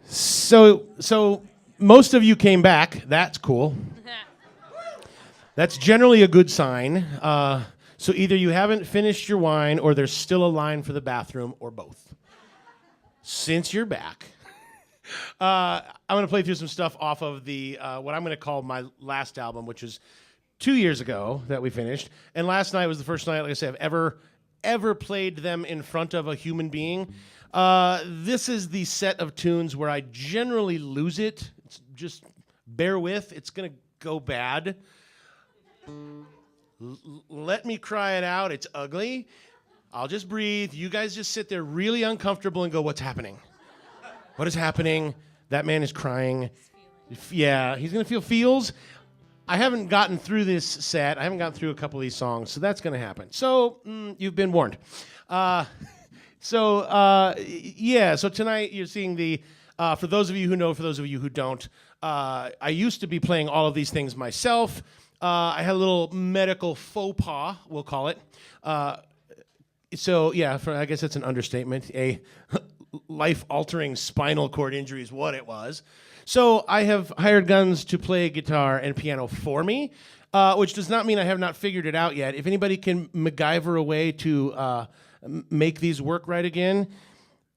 So most of you came back. That's cool. That's generally a good sign. So either you haven't finished your wine, or there's still a line for the bathroom, or both. Since you're back, I'm going to play through some stuff off of the what I'm going to call my last album, which is 2 years ago that we finished. And last night was the first night, like I said, I've ever played them in front of a human being. This is the set of tunes where I generally lose it. Just bear with. It's going to go bad. Let me cry it out. It's ugly. I'll just breathe. You guys just sit there really uncomfortable and go, what's happening? What is happening? That man is crying. Yeah, he's going to feel feels. I haven't gotten through this set. I haven't gotten through a couple of these songs, so that's going to happen. So you've been warned. So tonight you're seeing the, for those of you who know, for those of you who don't, I used to be playing all of these things myself. I had a little medical faux pas, we'll call it. I guess that's an understatement. A life-altering spinal cord injury is what it was. So I have hired guns to play guitar and piano for me, which does not mean I have not figured it out yet. If anybody can MacGyver a way to make these work right again,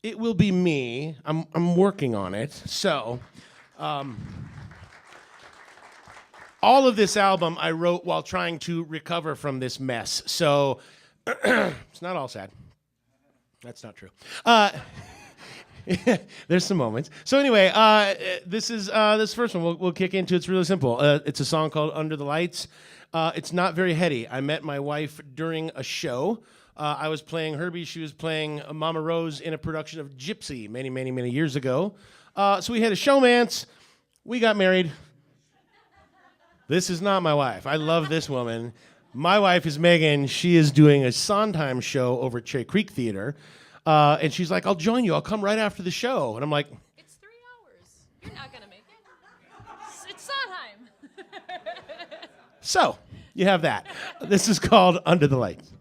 it will be me. I'm working on it. So... all of this album I wrote while trying to recover from this mess. So it's not all sad. That's not true. There's some moments. So anyway, this is this first one we'll kick into. It's really simple. It's a song called Under the Lights. It's not very heady. I met my wife during a show. I was playing Herbie. She was playing Mama Rose in a production of Gypsy many, many, many years ago. So we had a showmance. We got married. This is not my wife. I love this woman. My wife is Megan. She is doing a Sondheim show over at Cherry Creek Theater. And she's like, I'll join you. I'll come right after the show. And I'm like... It's 3 hours. You're not going to make it. It's Sondheim. So, you have that. This is called Under the Lights.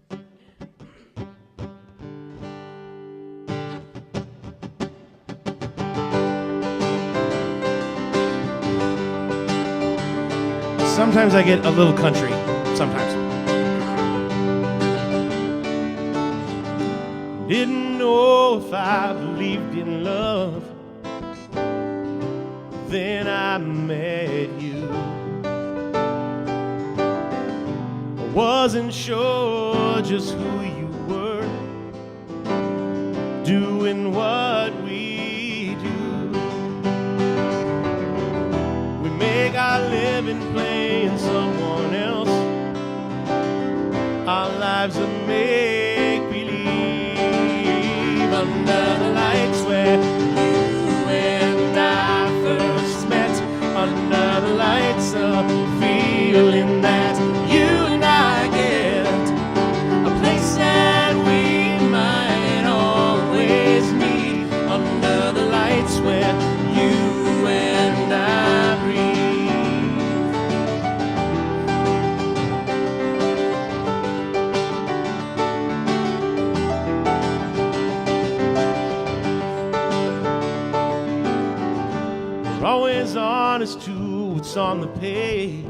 Sometimes I get a little country. Sometimes. Didn't know if I believed in love. Then I met you. I wasn't sure just who you were, doing what we do. We make our living playing someone else. Our lives are make-believe. Under the lights where you and I first met. Under the lights, a feeling that you and I get. A place that we might always meet. Under the lights where you and I breathe. Always honest to what's on the page,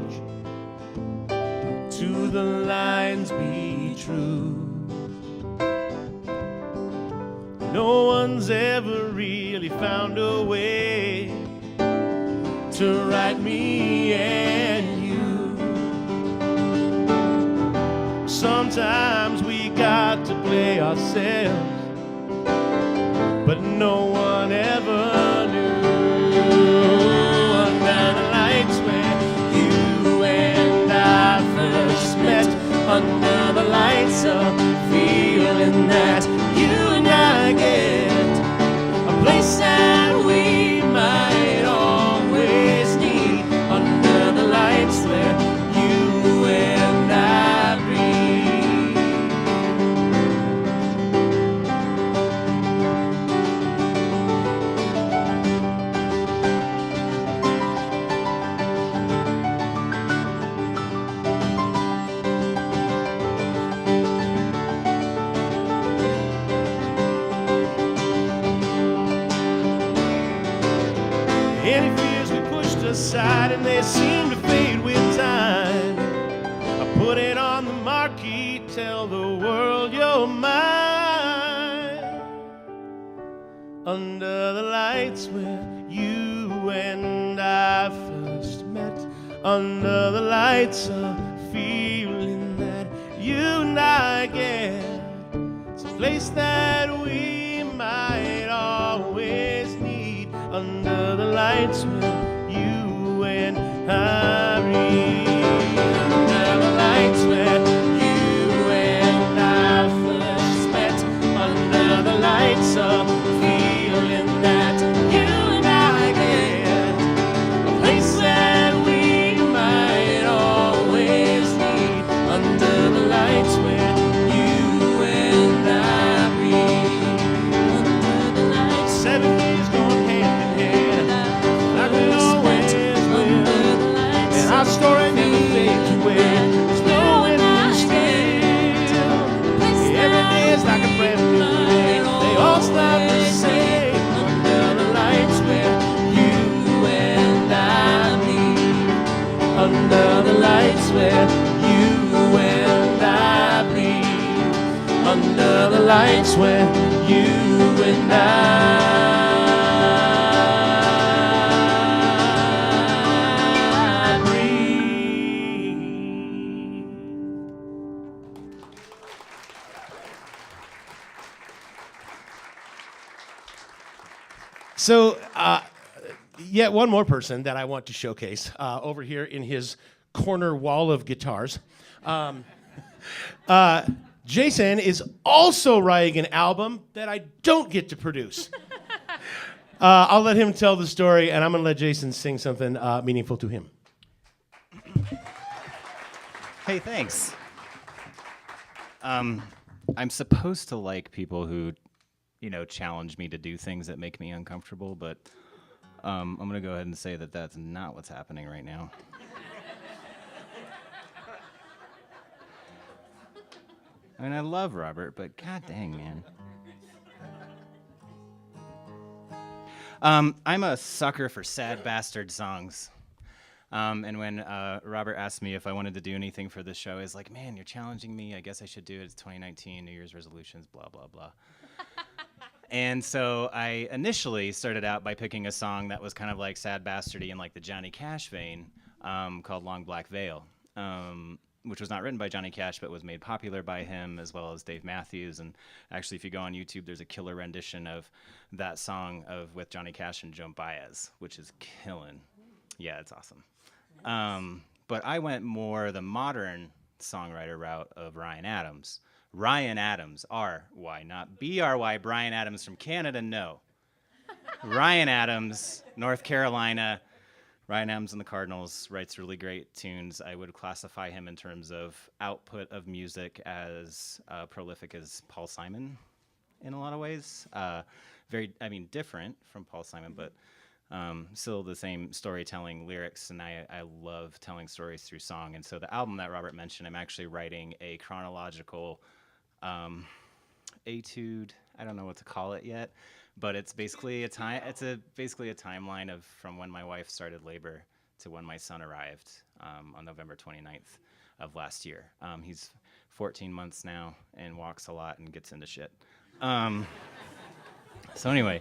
to the lines be true. No one's ever really found a way to write me and you. Sometimes we got to play ourselves, but no one ever knew. Under the lights where you and I first met. Under the lights, a feeling that you and I get. A place that we might always need. Under the lights where you and I breathe. Any fears we pushed aside, and they seem to fade with time. I put it on the marquee, tell the world you're mine. Under the lights where you and I first met, under the lights, a feeling that you and I get. It's a place that we might always need. Under the lights where you and I read. Under the lights where you and I first met. Under the lights, a feeling that you and I get. A place that we might always need. Under the lights where you and I read. Under the lights, 7 days going hand in hand, like we always will. And our story never fades away. There's no ending still. Every day is like a brand new day. They all start the same. Under the lights where you and I meet. Under the lights where you and I breathe. Under the lights where you and I breathe. So, yet one more person that I want to showcase over here in his corner wall of guitars. Jason is also writing an album that I don't get to produce. I'll let him tell the story, and I'm going to let Jason sing something meaningful to him. Hey, thanks. I'm supposed to like people who, challenge me to do things that make me uncomfortable, but I'm going to go ahead and say that that's not what's happening right now. I mean, I love Robert, but god dang, man. I'm a sucker for sad bastard songs. And when Robert asked me if I wanted to do anything for this show, he's like, man, you're challenging me. I guess I should do it. It's 2019, New Year's resolutions, blah, blah, blah. And so I initially started out by picking a song that was kind of like sad bastardy in like the Johnny Cash vein, called Long Black Veil, which was not written by Johnny Cash, but was made popular by him as well as Dave Matthews. And actually, if you go on YouTube, there's a killer rendition of that song with Johnny Cash and Joan Baez, which is killing. Yeah, it's awesome. But I went more the modern songwriter route of Ryan Adams. Ryan Adams, R-Y, not B-R-Y, Bryan Adams from Canada, no. Ryan Adams, North Carolina. Ryan Adams and the Cardinals writes really great tunes. I would classify him in terms of output of music as prolific as Paul Simon in a lot of ways. Different from Paul Simon, but still the same storytelling lyrics, and I love telling stories through song. And so the album that Robert mentioned, I'm actually writing a chronological etude. I don't know what to call it yet, but it's basically a timeline of from when my wife started labor to when my son arrived on November 29th of last year. He's 14 months now and walks a lot and gets into shit. So anyway,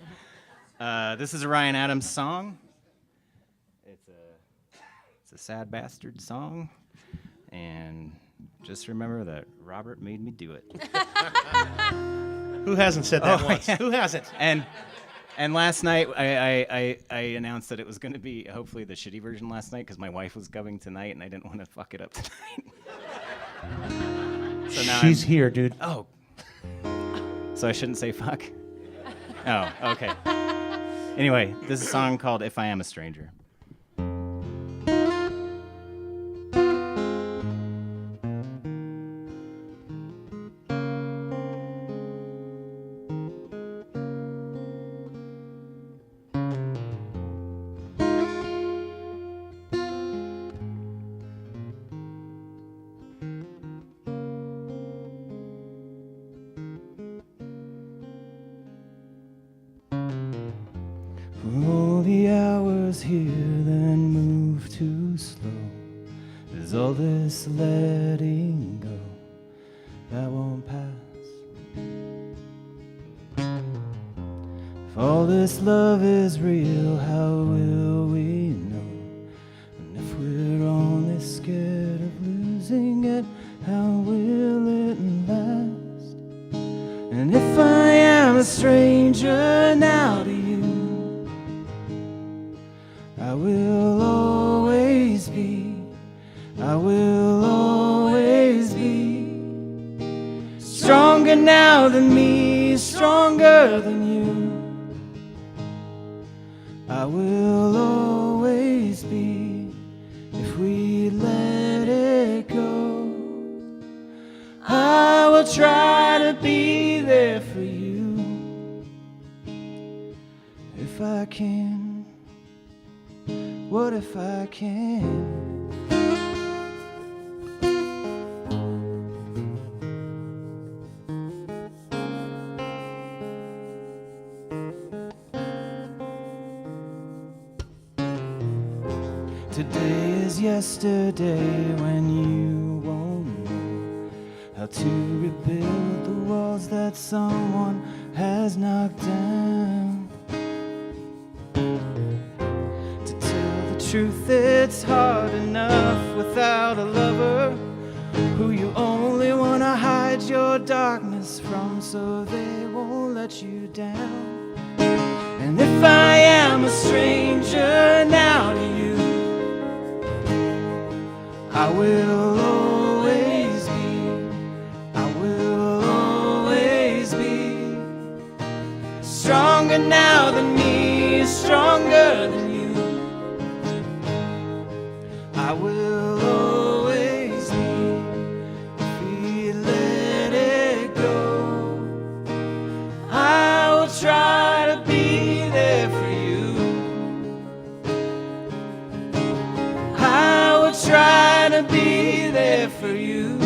this is a Ryan Adams song. It's a sad bastard song, and just remember that Robert made me do it. Who hasn't said that once? Yeah. Who hasn't? And last night, I announced that it was going to be hopefully the shitty version last night because my wife was coming tonight, and I didn't want to fuck it up tonight. So now she's here, dude. Oh. So I shouldn't say fuck? Oh, okay. Anyway, this is a song called If I Am a Stranger. All the hours here then move too slow. There's all this letting go that won't pass. If all this love is real, how will we know? And if we're only scared of losing it, how will it last? And if I am a stranger now to you, I will always be, I will always be stronger now than me, stronger than you. I will always be, if we let it go. I will try to be there for you, if I can. What if I can? Today is yesterday when you won't know how to rebuild the walls that someone has knocked down. To tell the truth, it's hard enough without a lover who you only want to hide your darkness from, so they won't let you down. And if I am a stranger now to you, I will always be, I will always be stronger now than me, stronger than you. I will always be, if we let it go. I will try to be there for you. I will try to be there for you.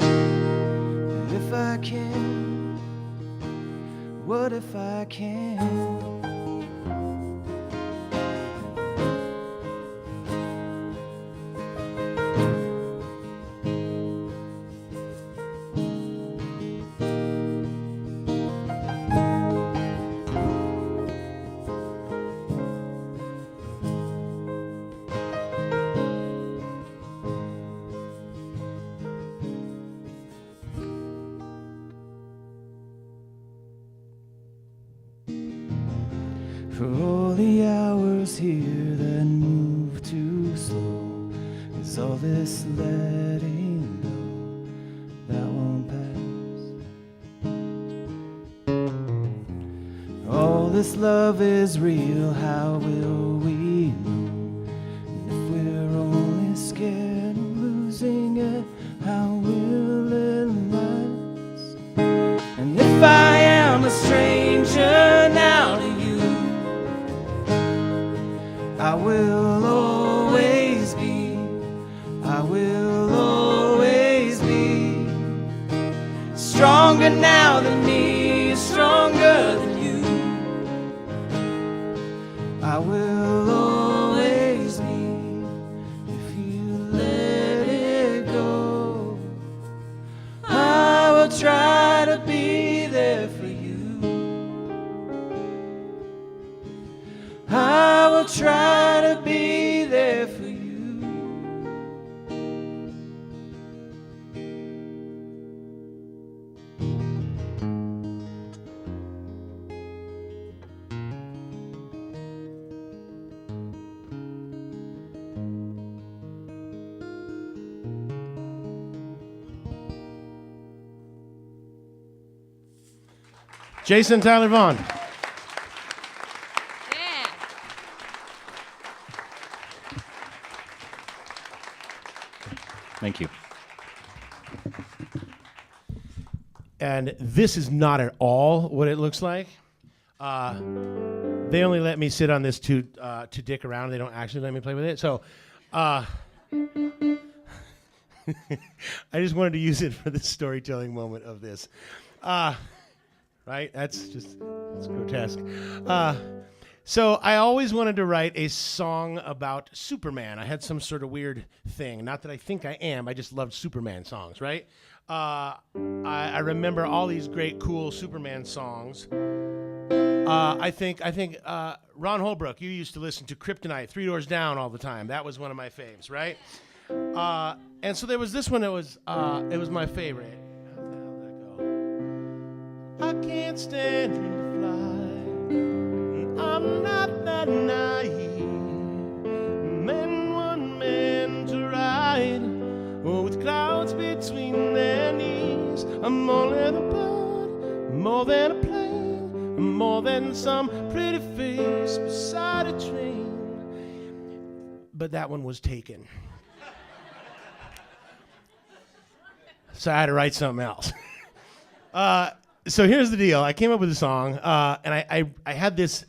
And if I can, what if I can? For all the hours here that move too slow, is all this letting go that won't pass. All this love is real, how will we know? And if we're only scared of losing it, how will it last? And if I am a stranger now to you, I will always be, I will always be stronger now than me, stronger than you. I will always be, if you let it go. I will try to be there for you. I will try to be there for you. Jason Tyler Vaughn. Yeah. Thank you. And this is not at all what it looks like. They only let me sit on this to dick around. They don't actually let me play with it. So I just wanted to use it for the storytelling moment of this. Right? That's grotesque. So I always wanted to write a song about Superman. I had some sort of weird thing. Not that I think I am. I just loved Superman songs, right? I remember all these great, cool Superman songs. I think Ron Holbrook, you used to listen to Kryptonite, Three Doors Down all the time. That was one of my faves, right? And so there was this one that was it was my favorite. How the hell did that go? I can't stand to fly. I'm not that naive. Men want men to ride, with clouds between their knees. I'm more than a bird, more than a plane, more than some pretty face beside a train. But that one was taken. So I had to write something else. So here's the deal. I came up with a song, and I had this.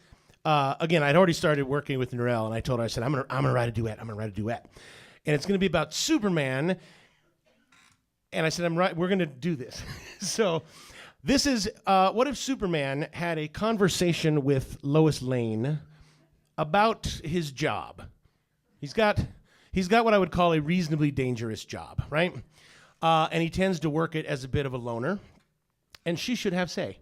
Again, I'd already started working with Narelle, and I told her, I said, I'm gonna write a duet. I'm gonna write a duet, and it's gonna be about Superman. And I said, we're gonna do this. So this is what if Superman had a conversation with Lois Lane about his job. He's got what I would call a reasonably dangerous job, right? And he tends to work it as a bit of a loner, and she should have say.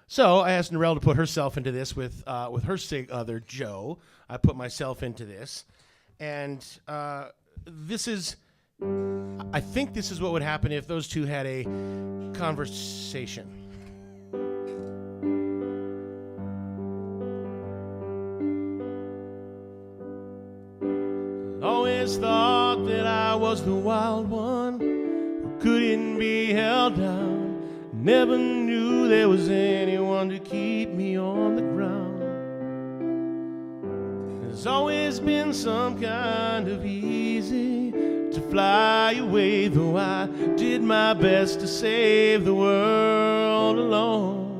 So I asked Narelle to put herself into this with her other Joe. I put myself into this, and this is. I think this is what would happen if those two had a conversation. Always thought that I was the wild one who couldn't be held down. Never knew there was anyone to keep me on the ground. There's always been some kind of easy to fly away, though I did my best to save the world alone.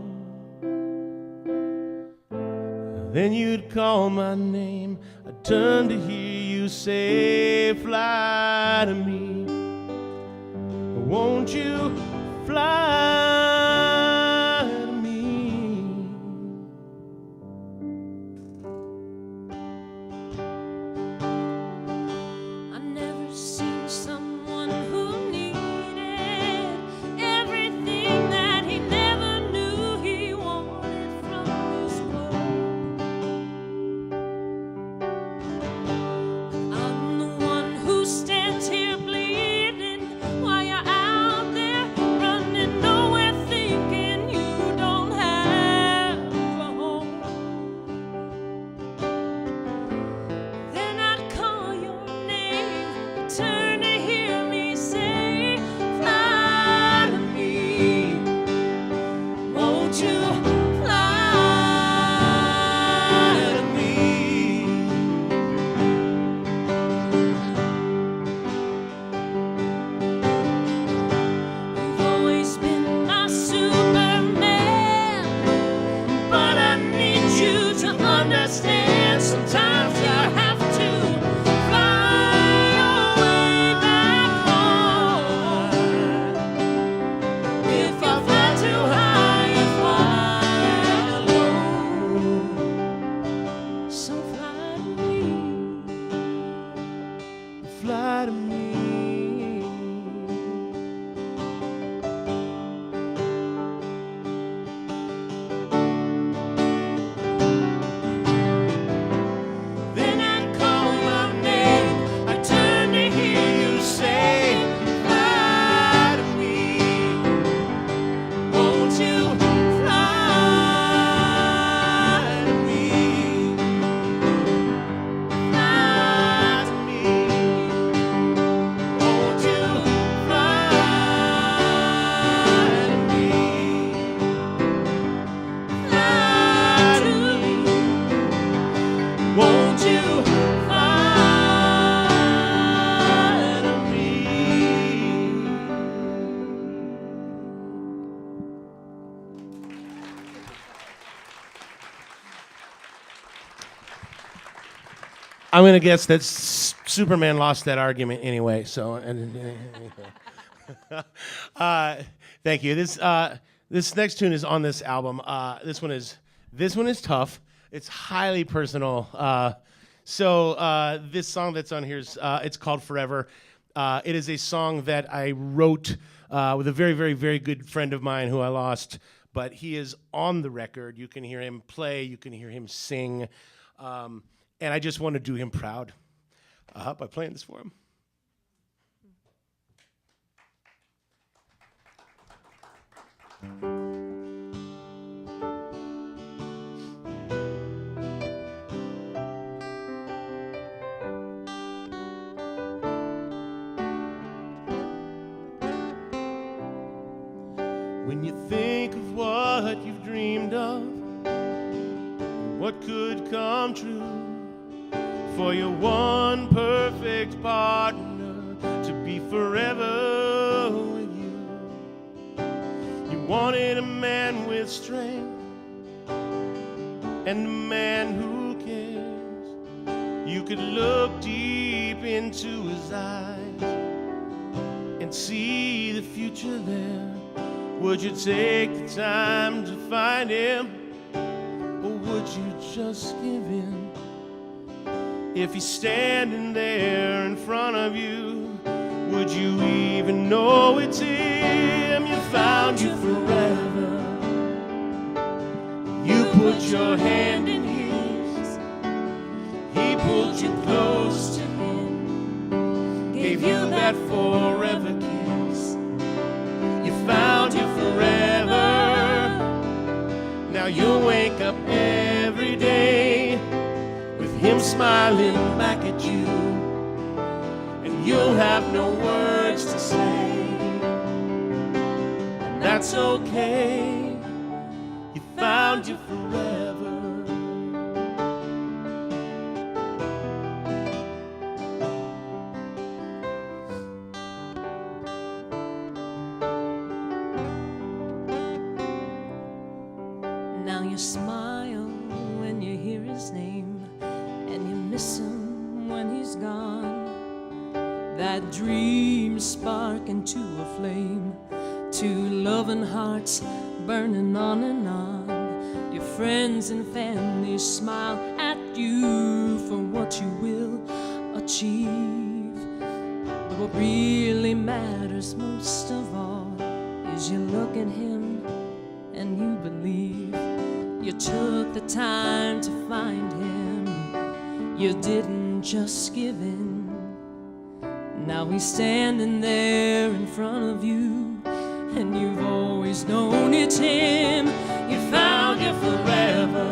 Then you'd call my name, I'd turn to hear you say, fly to me. Won't you fly to me? I've never seen someone who needed everything that he never knew he wanted from this world. I'm the one who stands here bleeding while you're out there running nowhere, thinking you don't have a home. Then I'd call your name, turn to hear me say, fly to me. Won't you fly to me? You've always been my Superman, but I need you to understand. Sometimes you have to fly away back home. If you fly too high, you fly low. So fly to me. Fly to me. Then I'd call your name, I'd turn to hear you say, fly to me. Won't you fly to me? Fly to me. Won't you fly to me? Fly to me. Won't you fly to me? I'm gonna guess that Superman lost that argument anyway. So, thank you. This next tune is on this album. This one is tough. It's highly personal. So this song that's on here is it's called Forever. It is a song that I wrote with a very, very, very good friend of mine who I lost, but he is on the record. You can hear him play, you can hear him sing, and I just want to do him proud by playing this for him. When you think of what you've dreamed of, what could come true, for your one perfect partner to be forever with you. You wanted a man with strength and a man who cares. You could look deep into his eyes and see the future there. Would you take the time to find him, or would you just give in? If he's standing there in front of you, would you even know it's him? You found you forever. You put your hand in his. He pulled you close to him, gave you that forever kiss. Found you forever. Now you'll wake up every day with him smiling back at you, and you'll have no words to say, and that's okay. You found you forever. Now you smile when you hear his name, and you miss him when he's gone. That dream spark into a flame, two loving hearts burning on and on. Your friends and family smile at you for what you will achieve. But what really matters most of all is you look at him and you believe. You took the time to find him. You didn't just give in. Now he's standing there in front of you, and you've always known it's him. You found you forever.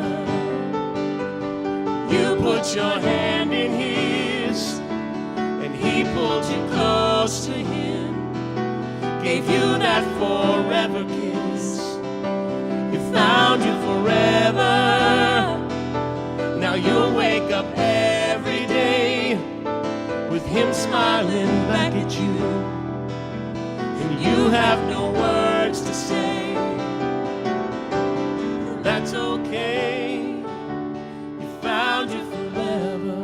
You put your hand in his, and he pulled you close to him, gave you that forever kiss. Found you forever. Now you'll wake up every day with him smiling back at you, and you have no words to say. That's okay. You found you forever.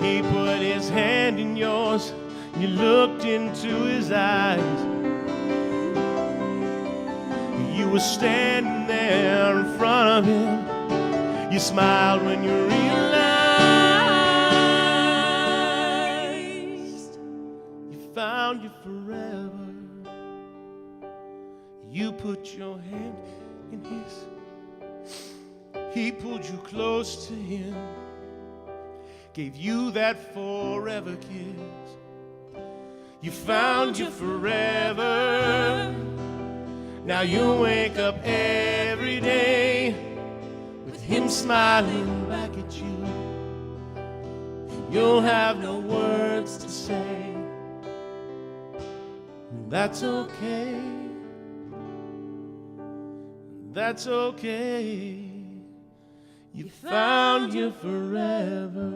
He put his hand in yours. You looked into his eyes. You were standing there in front of him. You smiled when you realized you found you forever. You put your hand in his. He pulled you close to him, gave you that forever kiss. You found you forever. Now you'll wake up every day with him smiling back at you. You'll have no words to say. That's okay. That's okay. You found you forever.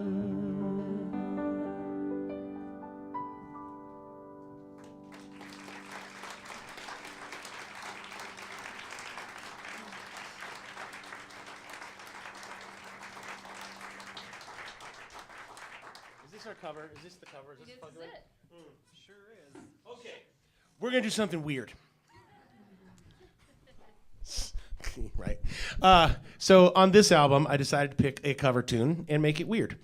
Is this our cover? Is this the cover? Is this Sure is. Okay. We're going to do something weird. Right. So on this album, I decided to pick a cover tune and make it weird.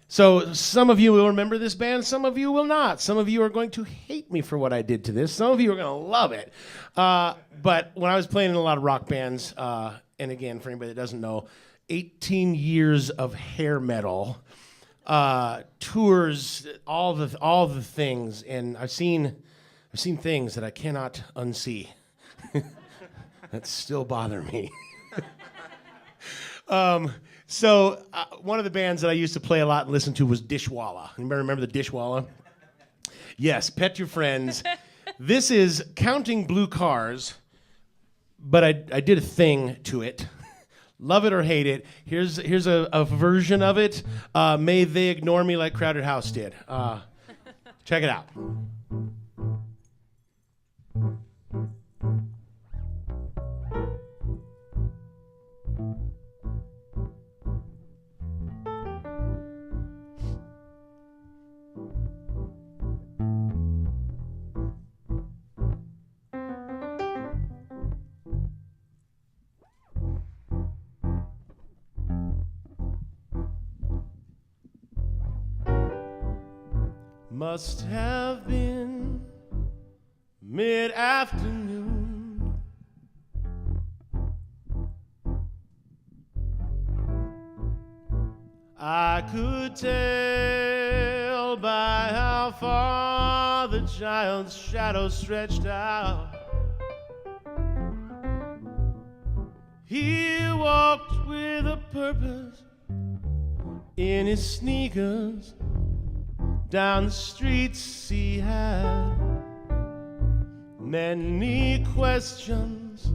So some of you will remember this band, some of you will not. Some of you are going to hate me for what I did to this. Some of you are going to love it. But when I was playing in a lot of rock bands, and again, for anybody that doesn't know, 18 years of hair metal, tours, all the things, and I've seen things that I cannot unsee that still bother me. So one of the bands that I used to play a lot and listen to was Dishwalla. Anybody remember the Dishwalla? Yes, Pet Your Friends. This is Counting Blue Cars, but I did a thing to it. Love it or hate it. Here's a version of it. May They Ignore Me Like Crowded House did. Check it out. Must have been mid-afternoon. I could tell by how far the child's shadow stretched out. He walked with a purpose in his sneakers. Down the streets he had many questions,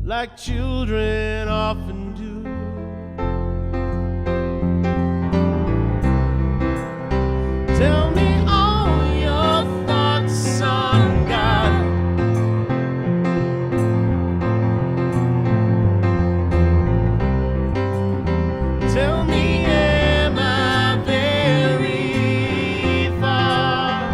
like children often do. Tell me all your thoughts on God. Tell me, am I very far?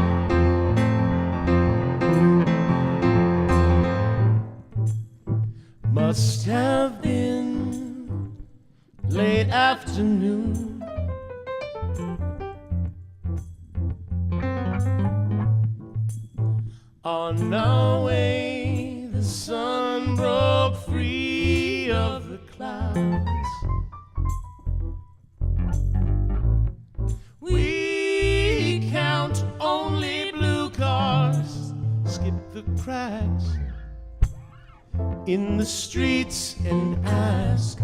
Must have been late afternoon. On our way, the sun broke free of the clouds. We count only blue cars, skip the cracks in the streets and ask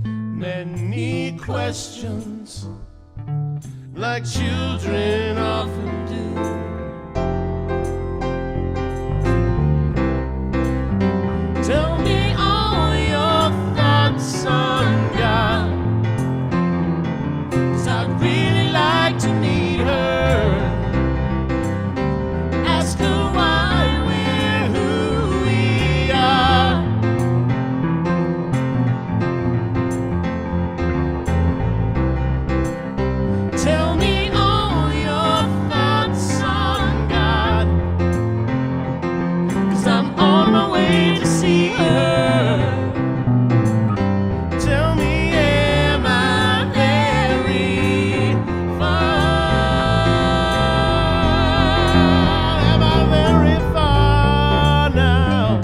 many questions, like children often do. Tell me all your thoughts on God, 'cause I'd really like to meet her. Ask her why we're who we are. Tell me all your thoughts on God, 'cause I'm on my way to see her. Tell me, am I very far? Am I very far now?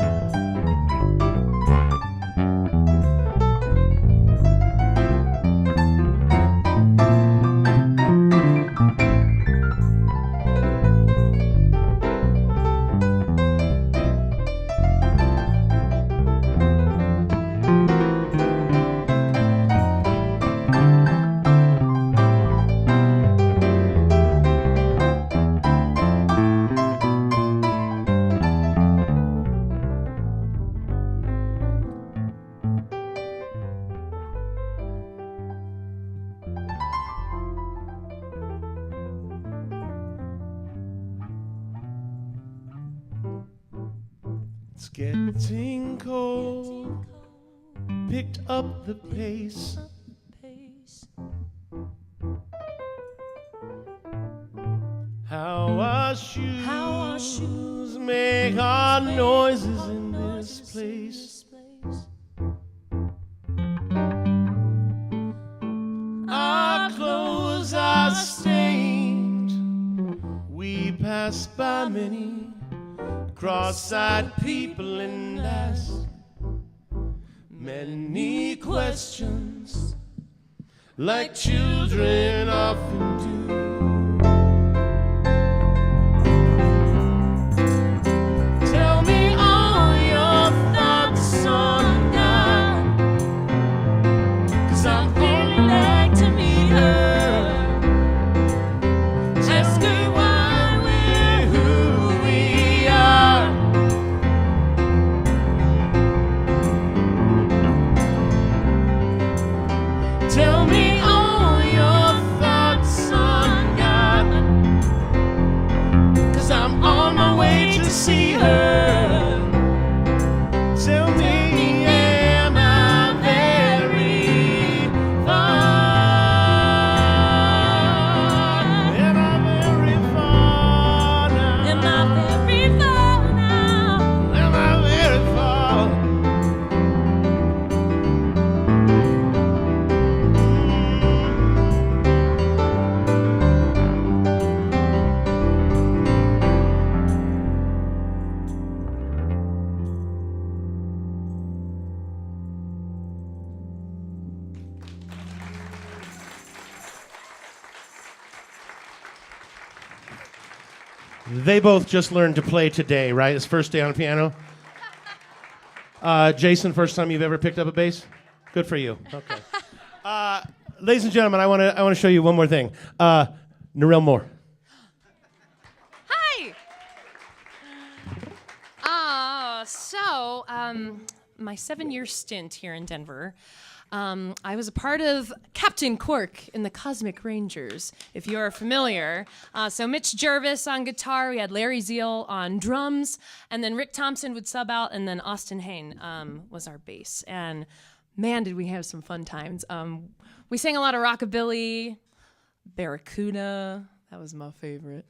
It's getting cold. Picked up the pace. How our shoes make odd noises in this place. place. Our clothes are stained. We pass by many cross-eyed people and ask many questions, like children often do. Tell me all your thoughts on God, 'cause I'm feeling like to meet her. Ask her why we're who we are. Tell me all your thoughts on God, 'cause I'm on my way to see her. Tell me, am I very far? Am I very far now? Am I very far now? Am I very far? They both just learned to play today, right? It's first day on piano. Jason, first time you've ever picked up a bass? Good for you. Okay. Ladies and gentlemen, I want to show you one more thing. Narelle Moore. Hi. My 7-year stint here in Denver, I was a part of Captain Quark in the Cosmic Rangers, if you're familiar. So Mitch Jervis on guitar, we had Larry Zeal on drums, and then Rick Thompson would sub out, and then Austin Hain was our bass. And man, did we have some fun times. We sang a lot of rockabilly, Barracuda, that was my favorite.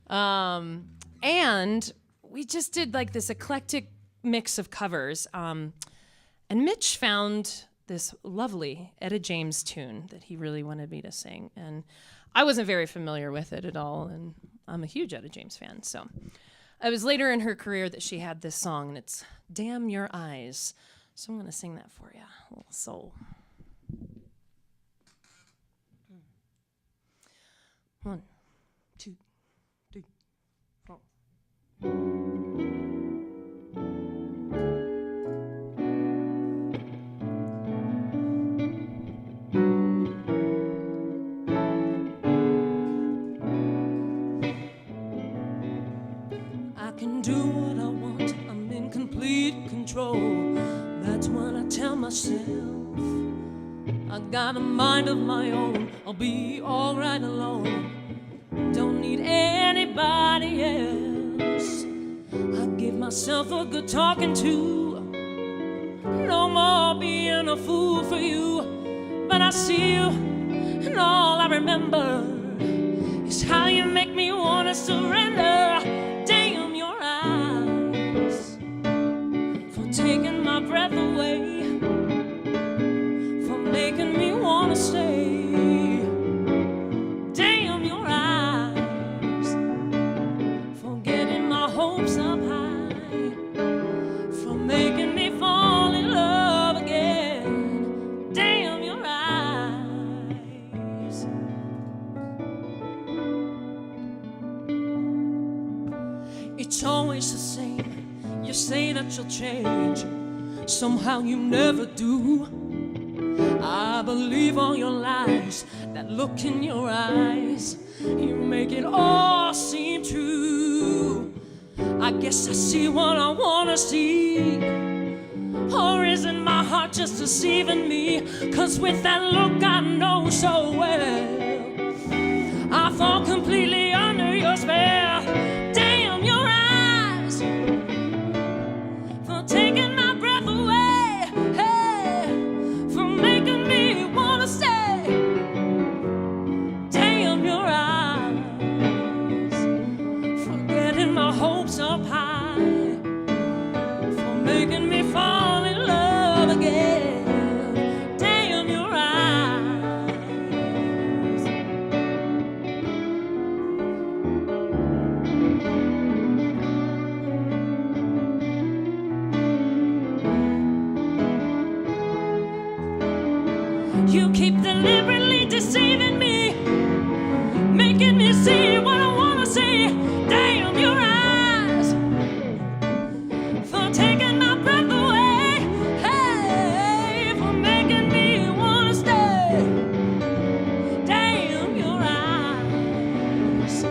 And we just did like this eclectic mix of covers. And Mitch found this lovely Etta James tune that he really wanted me to sing. And I wasn't very familiar with it at all, and I'm a huge Etta James fan. So it was later in her career that she had this song, and it's Damn Your Eyes. So I'm going to sing that for you, a little soul. 1, 2, 3, 4. I can do what I want, I'm in complete control. That's what I tell myself. I got a mind of my own, I'll be alright alone. Don't need anybody else. I give myself a good talking to. No more being a fool for you. But I see you, and all I remember is how you make me wanna surrender. Damn your eyes for taking my breath away, for making me wanna stay. Damn your eyes for getting my hopes up high, for making me fall in love again. Damn your eyes. It's always the same. You say that you'll change, somehow you never do. I believe all your lies, that look in your eyes, you make it all seem true. I guess I see what I wanna see. Or isn't my heart just deceiving me? 'Cause with that look I know so well, I fall completely under your spell. Damn your eyes for taking my breath away, hey, for making me wanna stay. Damn your eyes for getting my hopes up high, for making me fall in love again. Damn your eyes. You keep deliberately deceiving me, making me see what I wanna see. Damn your eyes, for taking my breath away. Hey, for making me wanna stay. Damn your eyes,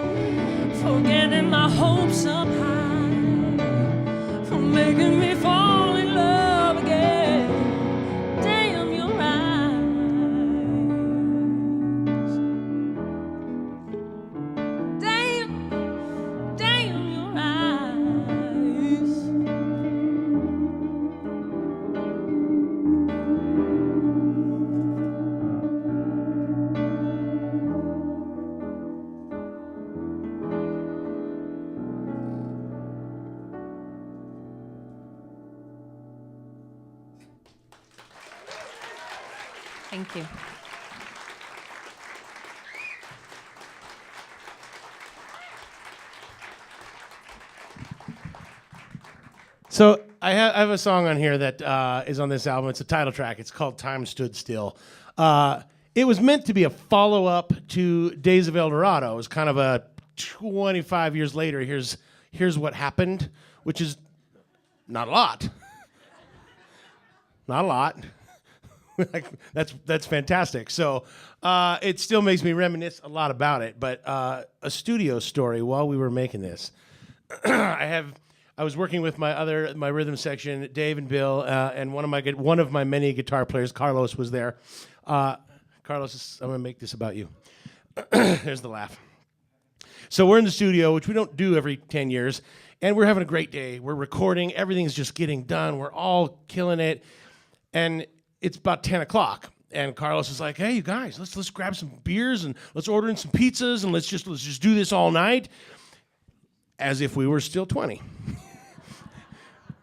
for getting my hopes up high, for making me fall in love again. Damn your eyes. Damn your eyes. Thank you. So I have a song on here that is on this album. It's a title track. It's called "Time Stood Still." It was meant to be a follow-up to "Days of El Dorado." It was kind of a 25 years later. Here's what happened, which is not a lot. Not a lot. Like, that's fantastic. So it still makes me reminisce a lot about it. But a studio story while we were making this. I was working with my rhythm section, Dave and Bill, and one of my many guitar players, Carlos, was there. Carlos, I'm gonna make this about you. There's the laugh. So we're in the studio, which we don't do every 10 years, and we're having a great day. We're recording, everything's just getting done. We're all killing it, and it's about 10 o'clock. And Carlos is like, "Hey, you guys, let's grab some beers and let's order in some pizzas and let's just do this all night," as if we were still 20.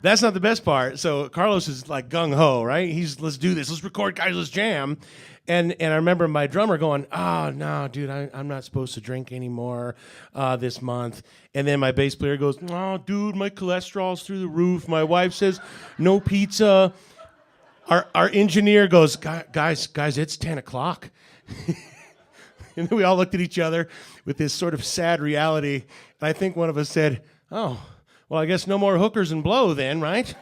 That's not the best part. So Carlos is like gung ho, right? Let's do this. Let's record, guys. Let's jam. And I remember my drummer going, "Oh no, dude, I'm not supposed to drink anymore this month." And then my bass player goes, "Oh, dude, my cholesterol's through the roof. My wife says no pizza." Our engineer goes, "Guys, it's 10 o'clock." And then we all looked at each other with this sort of sad reality. And I think one of us said, "Oh, well, I guess no more hookers and blow then, right?"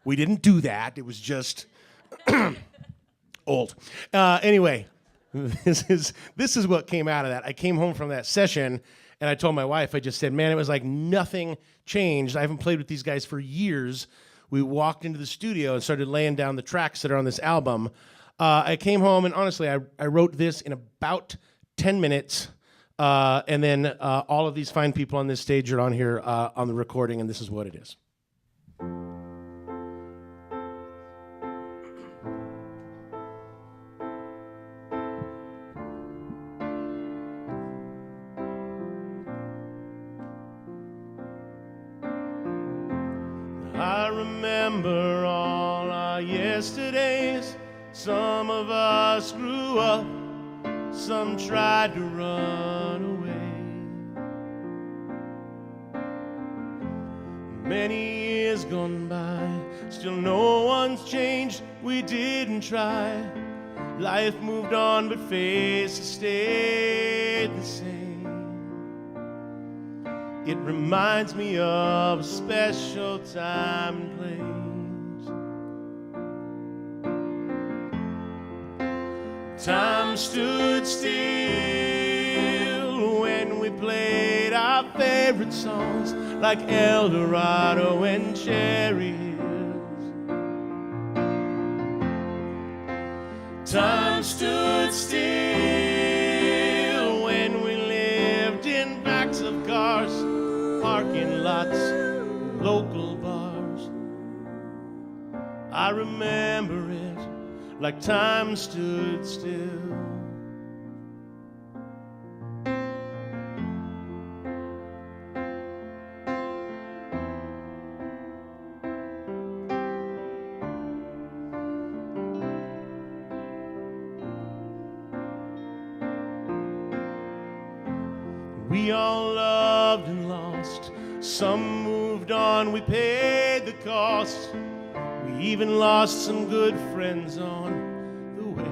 We didn't do that. It was just old. Anyway, this is what came out of that. I came home from that session, and I told my wife, I just said, "Man, it was like nothing changed. I haven't played with these guys for years." We walked into the studio and started laying down the tracks that are on this album. I came home, and honestly, I wrote this in about 10 minutes. And then all of these fine people on this stage are on here on the recording, and this is what it is. I remember all our yesterdays. Some of us grew up, some tried to run away. Many years gone by, still no one's changed. We didn't try. Life moved on, but faces stayed the same. It reminds me of a special time and place. Time stood still when we played our favorite songs, like El Dorado and Cherry Hills. Time stood still when we lived in backs of cars, parking lots, local bars. I remember it like time stood still. We all loved and lost. Some moved on, we paid the cost. We even lost some good friends on the way.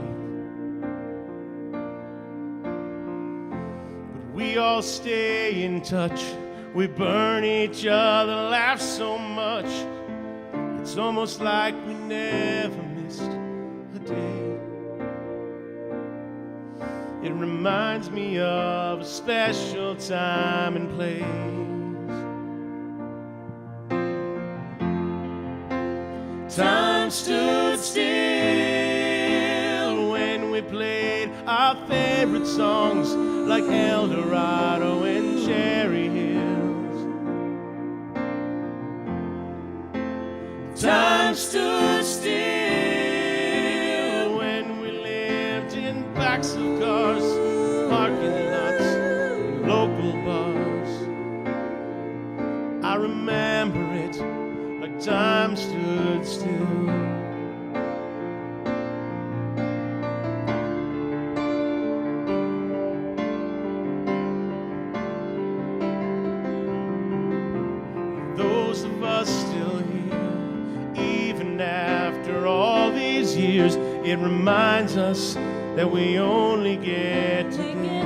But we all stay in touch. We burn each other, laugh so much. It's almost like we never missed a day. It reminds me of a special time and place. Time stood still when we played our favorite songs like El Dorado and Cherry Hills. Time stood still when we lived in backs of cars, parking lots, and local bars. I remember it like time stood still. Those of us still here, even after all these years, it reminds us that we only get today.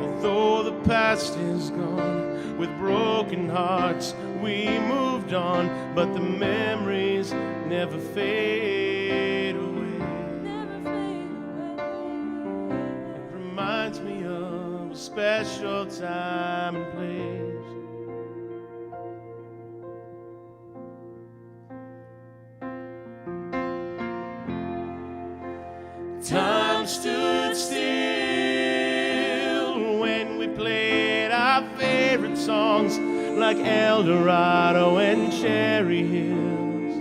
Although the past is gone, with broken hearts we moved on, but the memories never fade away. It reminds me of a special time and place. Time stood still when we played our favorite songs like El Dorado and Cherry Hills.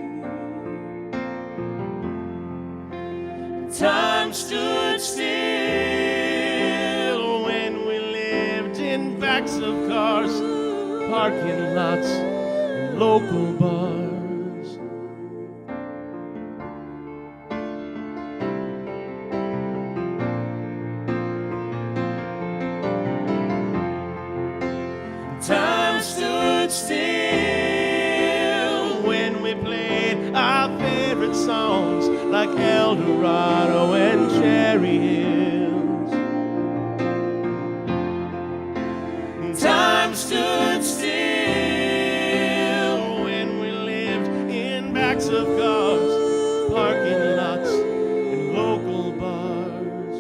Time stood still when we lived in backs of cars, parking lots, and local bars. Time stood still when we played our favorite songs like El Dorado and Cherry Hills. Time stood still when we lived in backs of cars, parking lots, and local bars.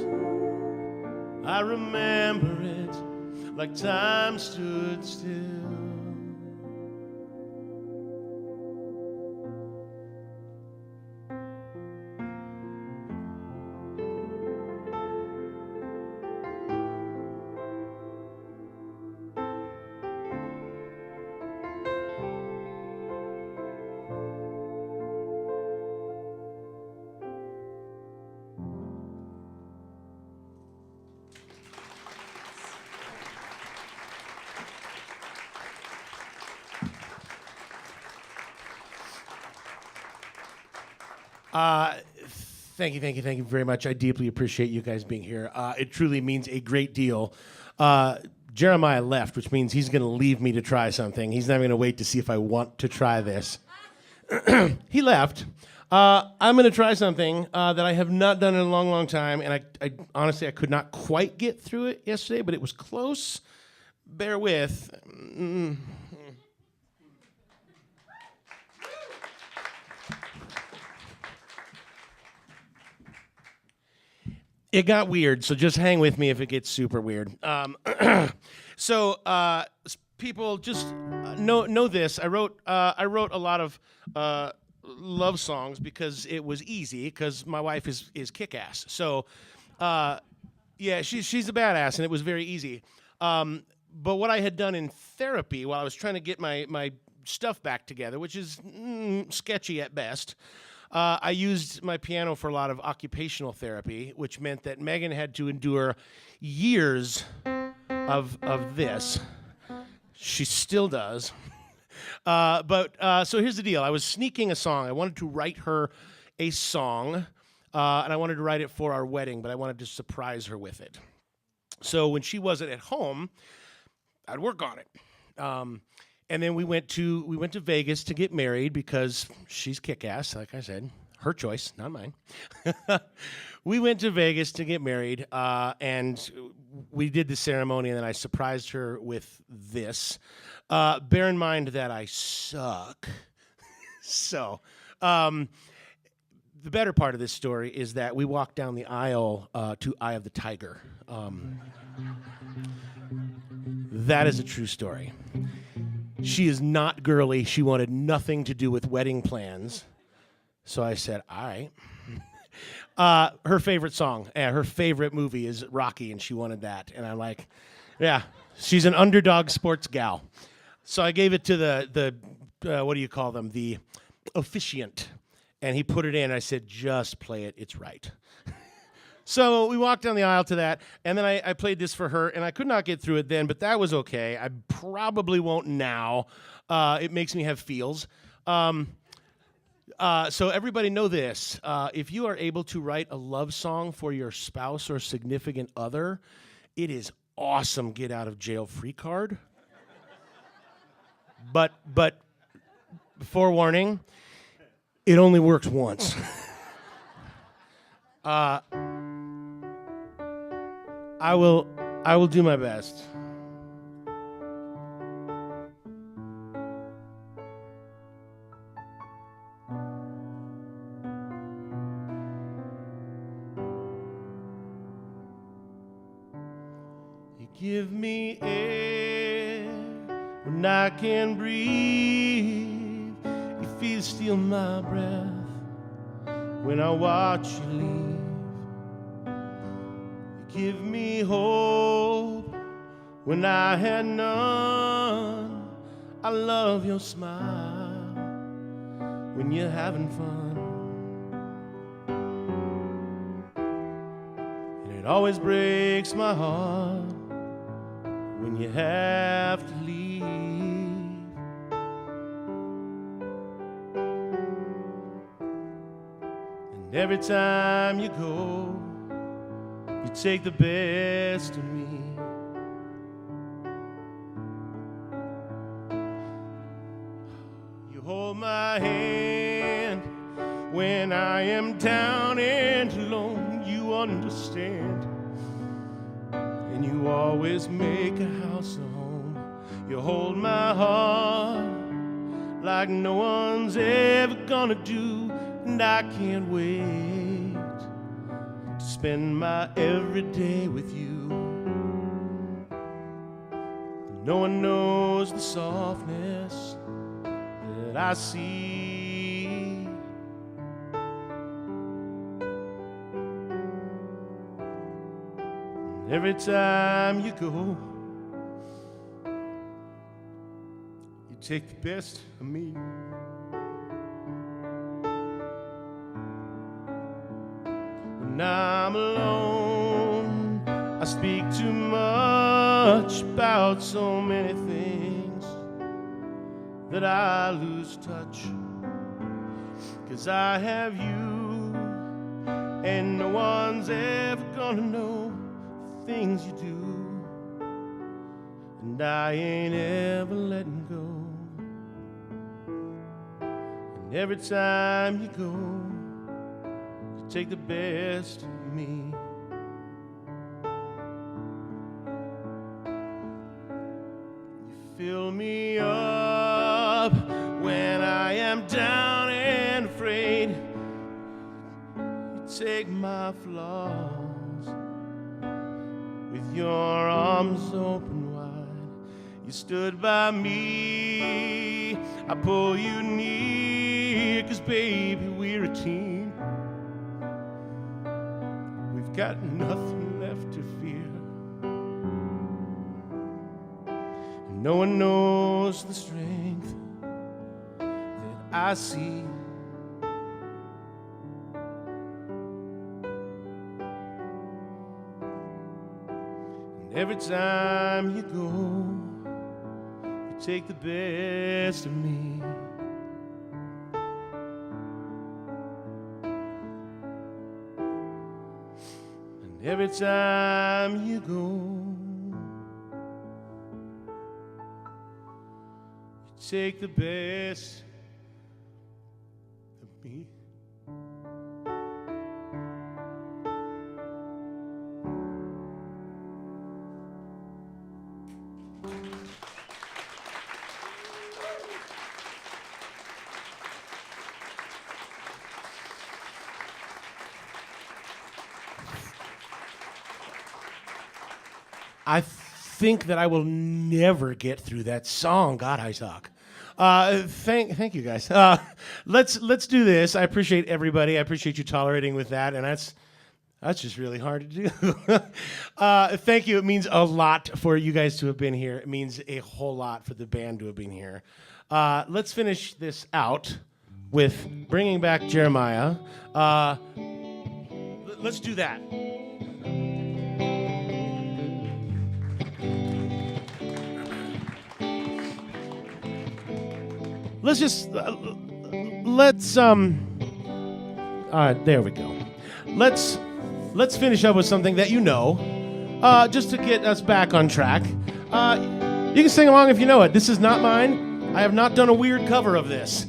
I remember it like time stood still. Thank you very much. I deeply appreciate you guys being here. It truly means a great deal. Jeremiah left, which means he's going to leave me to try something. He's not going to wait to see if I want to try this. He left. I'm going to try something that I have not done in a long, long time, and I honestly, I could not quite get through it yesterday, but it was close. Bear with. It got weird, so just hang with me if it gets super weird. People just know this. I wrote a lot of love songs because it was easy. Because my wife is kick-ass. So, yeah, she's a badass, and it was very easy. But what I had done in therapy while I was trying to get my stuff back together, which is sketchy at best. I used my piano for a lot of occupational therapy, which meant that Megan had to endure years of this. She still does. So here's the deal. I was sneaking a song. I wanted to write her a song and I wanted to write it for our wedding, but I wanted to surprise her with it. So when she wasn't at home, I'd work on it. And then we went to Vegas to get married because she's kick-ass, like I said. Her choice, not mine. We went to Vegas to get married, and we did the ceremony, and then I surprised her with this. Bear in mind that I suck. So, the better part of this story is that we walked down the aisle to Eye of the Tiger. That is a true story. She is not girly. She wanted nothing to do with wedding plans. So I said, all right. Her favorite song, her favorite movie is Rocky, and she wanted that. And I'm like, yeah, she's an underdog sports gal. So I gave it to the what do you call them? The officiant. And he put it in. I said, just play it. It's right. So we walked down the aisle to that, and then I played this for her, and I could not get through it then, but that was okay. I probably won't now. It makes me have feels. So everybody know this. If you are able to write a love song for your spouse or significant other, it is awesome get out of jail free card. But forewarning, it only works once. I will do my best. You give me air when I can't breathe. You feel steal my breath when I watch you leave. You give me hope when I had none. I love your smile when you're having fun. And it always breaks my heart when you have to leave. And every time you go, you take the best of me. You hold my hand when I am down and alone. You understand. And you always make a house a home. You hold my heart like no one's ever gonna do. And I can't wait to spend my every day with you. No one knows the softness that I see. Every time you go, you take the best of me. When I'm alone, I speak too much about so many things that I lose touch. 'Cause I have you, and no one's ever gonna know things you do, and I ain't ever letting go. And every time you go, you take the best of me. You fill me up when I am down and afraid. You take my flaws with your arms open wide. You stood by me, I pull you near, 'cause baby, we're a team. We've got nothing left to fear. And no one knows the strength that I see. Every time you go, you take the best of me. every time you go. You take the best of me. I think that I will never get through that song. God, I suck. Thank you guys. Let's do this. I appreciate everybody. I appreciate you tolerating with that, and that's just really hard to do. Thank you. It means a lot for you guys to have been here. It means a whole lot for the band to have been here. Let's finish this out with bringing back Jeremiah. Let's do that. There we go. Let's finish up with something that you know, just to get us back on track. You can sing along if you know it. This is not mine. I have not done a weird cover of this.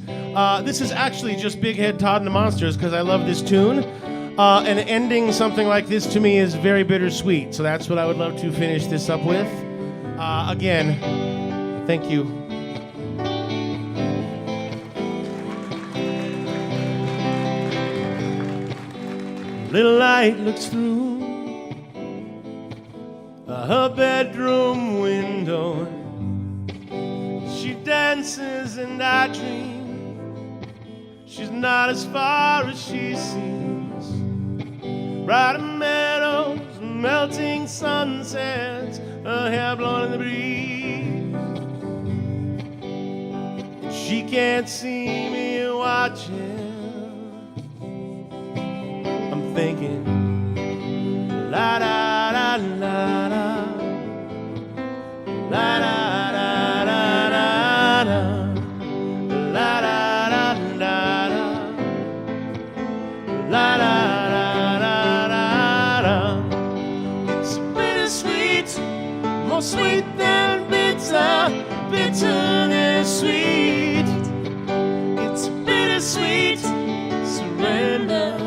This is actually just Big Head Todd and the Monsters because I love this tune. And ending something like this to me is very bittersweet. So that's what I would love to finish this up with. Again, thank you. Little light looks through her bedroom window. She dances and I dream. She's not as far as she seems. Brighter meadows, melting sunsets, her hair blowing in the breeze. She can't see me watching. Thinking, la da da la da, la da da da da da, la da da da da, la da da da da. It's bittersweet, more sweet than bitter, bitter than sweet. It's bittersweet surrender.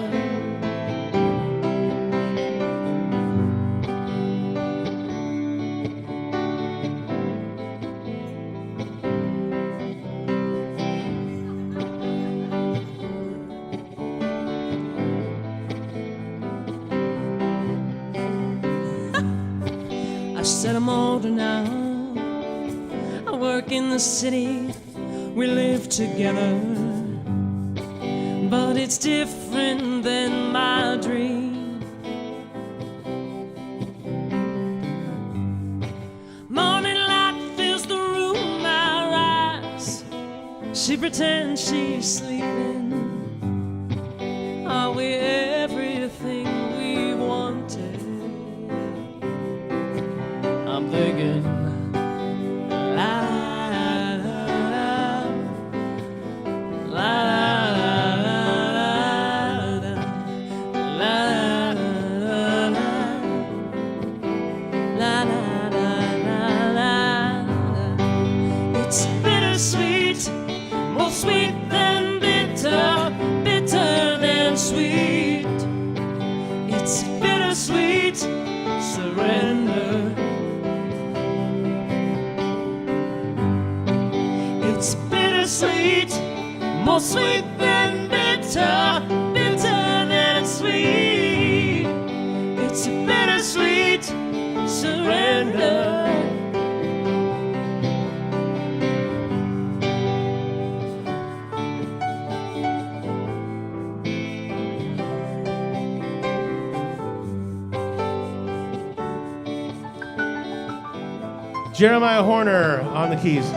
Said I'm older now. I work in the city. We live together. But it's different than my dream. Morning light fills the room. I rise. She pretends she's sleeping. Are we everything we wanted? I'm thinking, la la la la la la. It's bittersweet, more sweet than bitter, bitter than sweet. It's bittersweet surrender. It's bittersweet, more sweet than bitter, bitter than sweet. It's bittersweet surrender. Jeremiah Horner on the keys.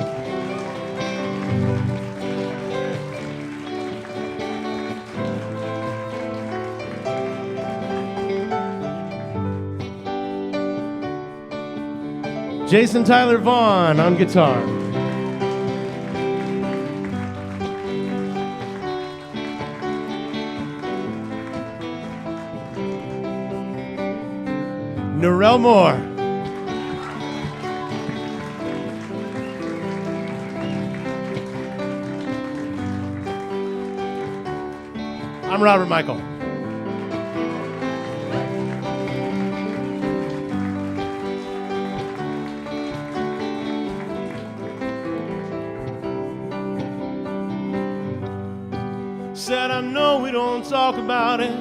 Jason Tyler Vaughn on guitar. Narelle Moore. I'm Robert Michael. Said I know we don't talk about it.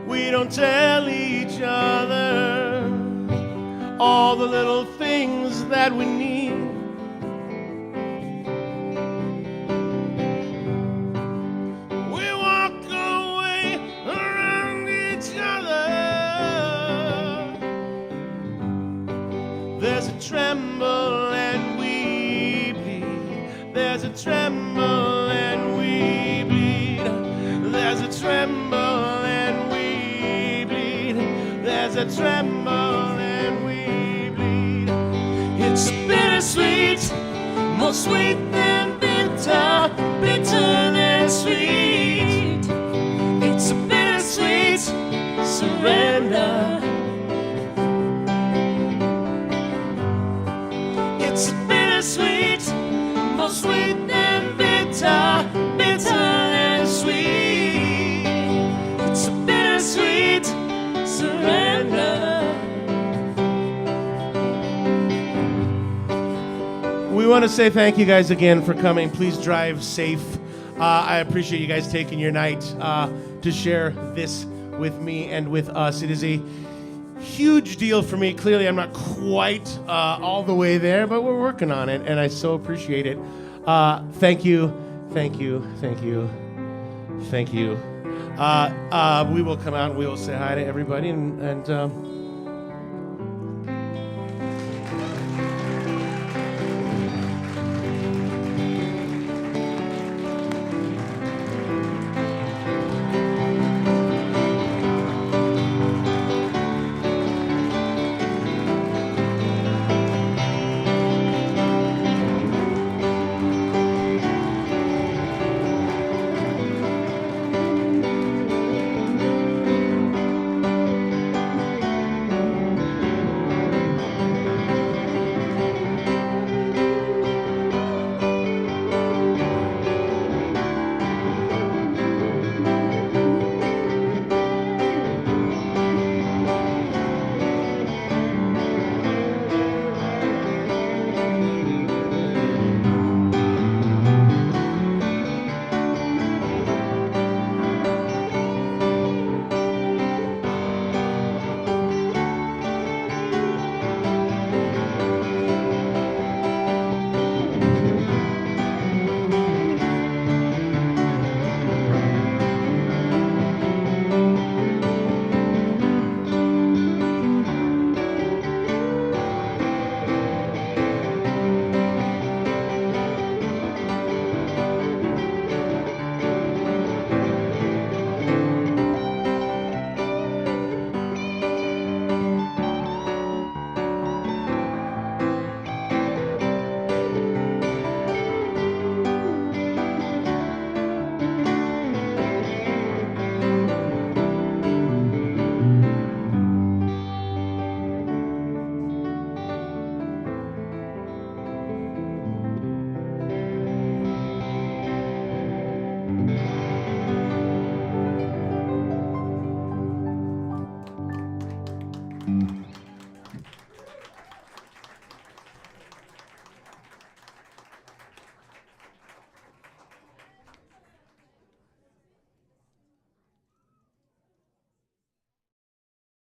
We don't tell each other all the little things that we need. We walk away around each other. There's a tremble and we bleed. There's a tremble and we bleed. There's a tremble and we bleed. There's a tremble and we bleed. It's bittersweet, more sweet than bitter, bitter than sweet. It's a bittersweet surrender. It's bittersweet, more sweet than bitter, bitter than sweet. It's a bittersweet surrender. We want to say thank you guys again for coming. Please drive safe. I appreciate you guys taking your night to share this with me and with us. It is a huge deal for me. Clearly, I'm not quite all the way there, but we're working on it, and I so appreciate it. Thank you, thank you, thank you, thank you. We will come out and we will say hi to everybody, and